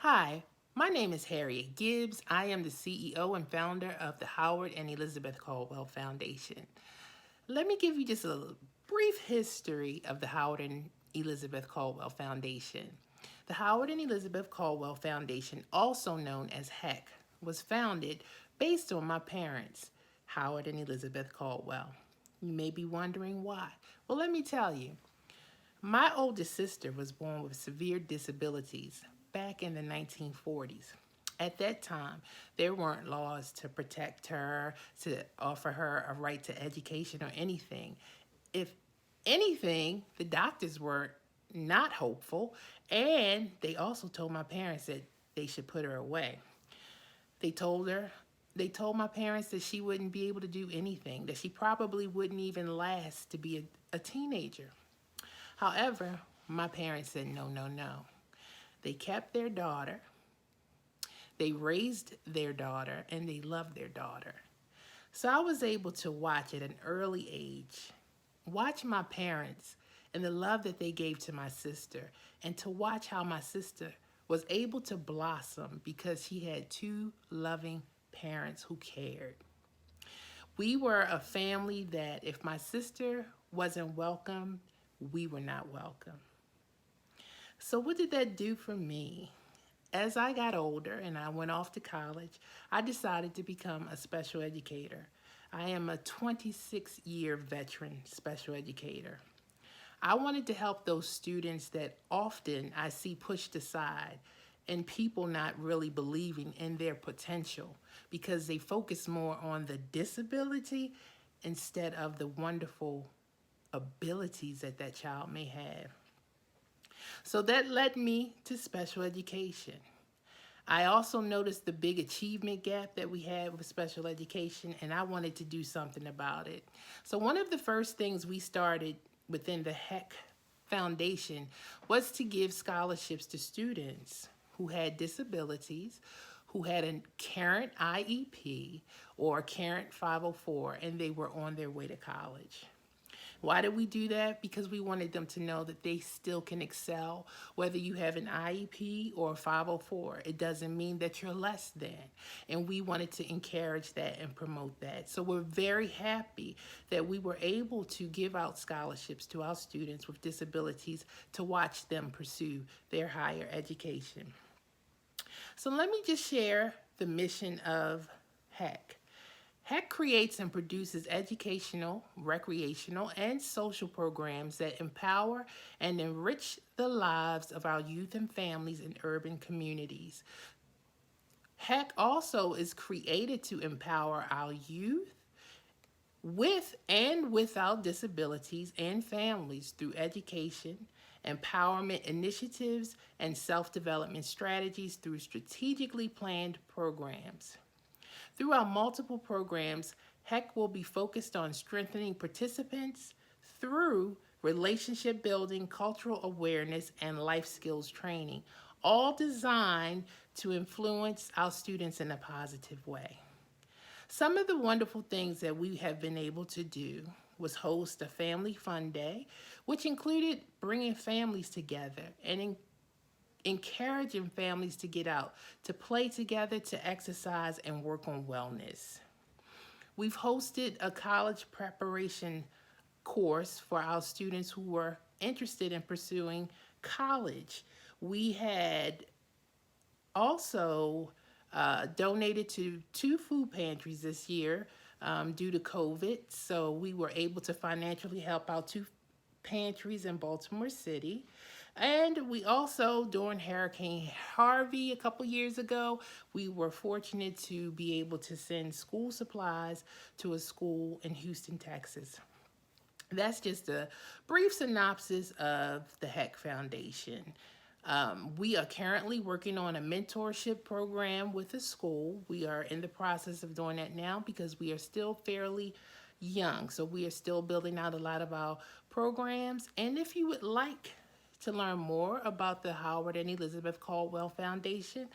Hi, my name is Harriet Gibbs. I am the CEO and founder of the Howard and Elizabeth Caldwell Foundation. Let me give you just a brief history of the Howard and Elizabeth Caldwell Foundation. The Howard and Elizabeth Caldwell Foundation, also known as HEC, was founded based on my parents, Howard and Elizabeth Caldwell. You may be wondering why. Well, let me tell you. My oldest sister was born with severe disabilities back in the 1940s. At that time, there weren't laws to protect her, to offer her a right to education or anything. If anything, the doctors were not hopeful, and they also told my parents that they should put her away. They told her, they told my parents that she wouldn't be able to do anything, that she probably wouldn't even last to be a teenager. However, my parents said no, no, no. They kept their daughter, they raised their daughter, and they loved their daughter. So I was able to watch at an early age, watch my parents and the love that they gave to my sister, and to watch how my sister was able to blossom because she had two loving parents who cared. We were a family that if my sister wasn't welcome, we were not welcome. So, what did that do for me? As I got older and I went off to college, I decided to become a special educator. I am a 26-year veteran special educator. I wanted to help those students that often I see pushed aside and people not really believing in their potential because they focus more on the disability instead of the wonderful abilities that that child may have. So that led me to special education. I also noticed the big achievement gap that we had with special education, and I wanted to do something about it. So, one of the first things we started within the HEC Foundation was to give scholarships to students who had disabilities, who had a current IEP or a current 504, and they were on their way to college. Why did we do that? Because we wanted them to know that they still can excel, whether you have an IEP or a 504. It doesn't mean that you're less than. And we wanted to encourage that and promote that. So we're very happy that we were able to give out scholarships to our students with disabilities to watch them pursue their higher education. So let me just share the mission of HEC. HEC creates and produces educational, recreational, and social programs that empower and enrich the lives of our youth and families in urban communities. HEC also is created to empower our youth with and without disabilities and families through education, empowerment initiatives, and self development strategies through strategically planned programs. Through our multiple programs, HEC will be focused on strengthening participants through relationship building, cultural awareness, and life skills training, all designed to influence our students in a positive way. Some of the wonderful things that we have been able to do was host a family fun day, which included bringing families together and encouraging families to get out, to play together, to exercise, and work on wellness. We've hosted a college preparation course for our students who were interested in pursuing college. We had also donated to two food pantries this year due to COVID. So we were able to financially help out two pantries in Baltimore City. And we also, during Hurricane Harvey a couple years ago, we were fortunate to be able to send school supplies to a school in Houston, Texas. That's just a brief synopsis of the HEC Foundation. We are currently working on a mentorship program with a school. We are in the process of doing that now because we are still fairly young. So we are still building out a lot of our programs. And if you would like to learn more about the Howard and Elizabeth Caldwell Foundation,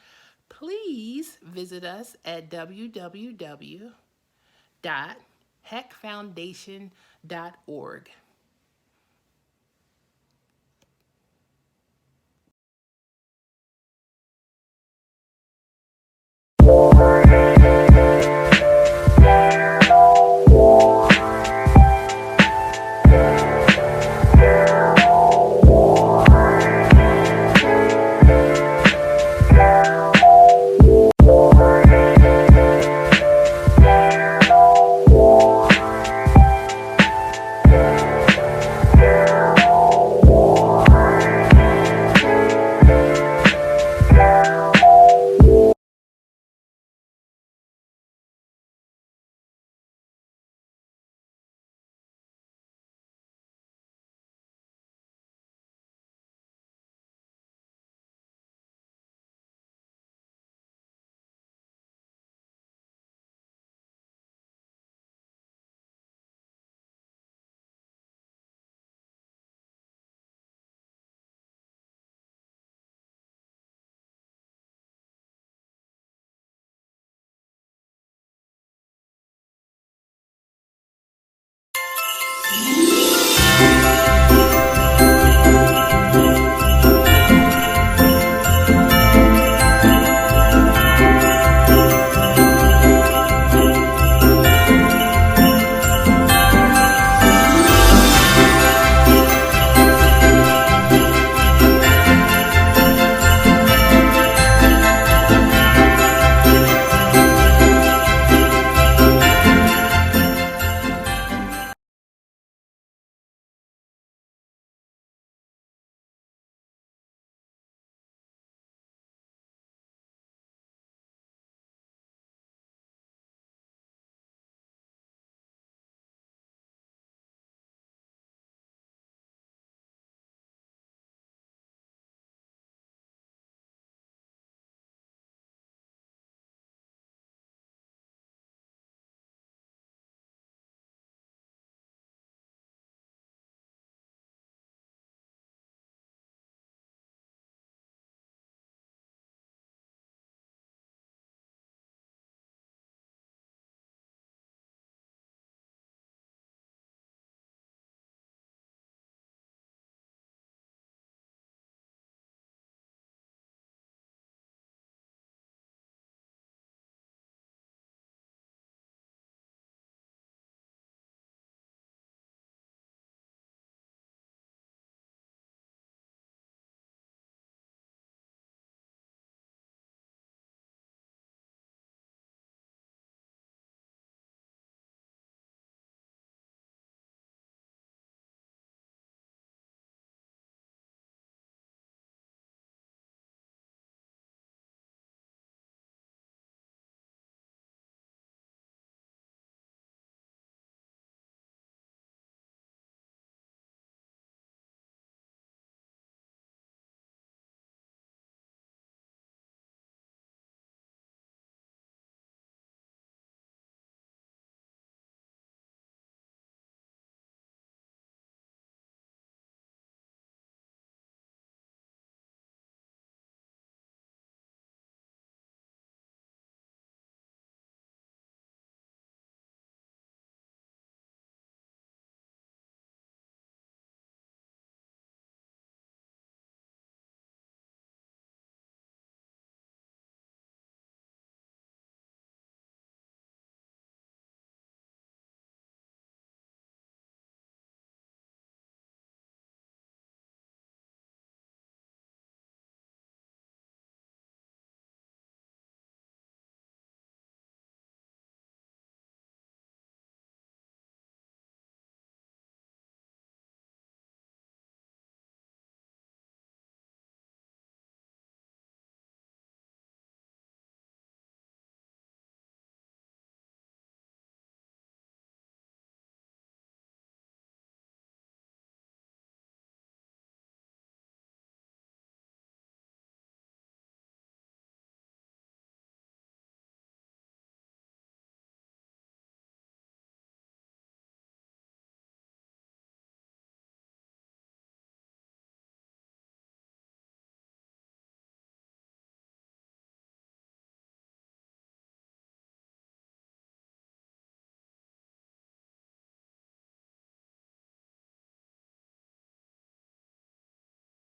please visit us at www.hecfoundation.org.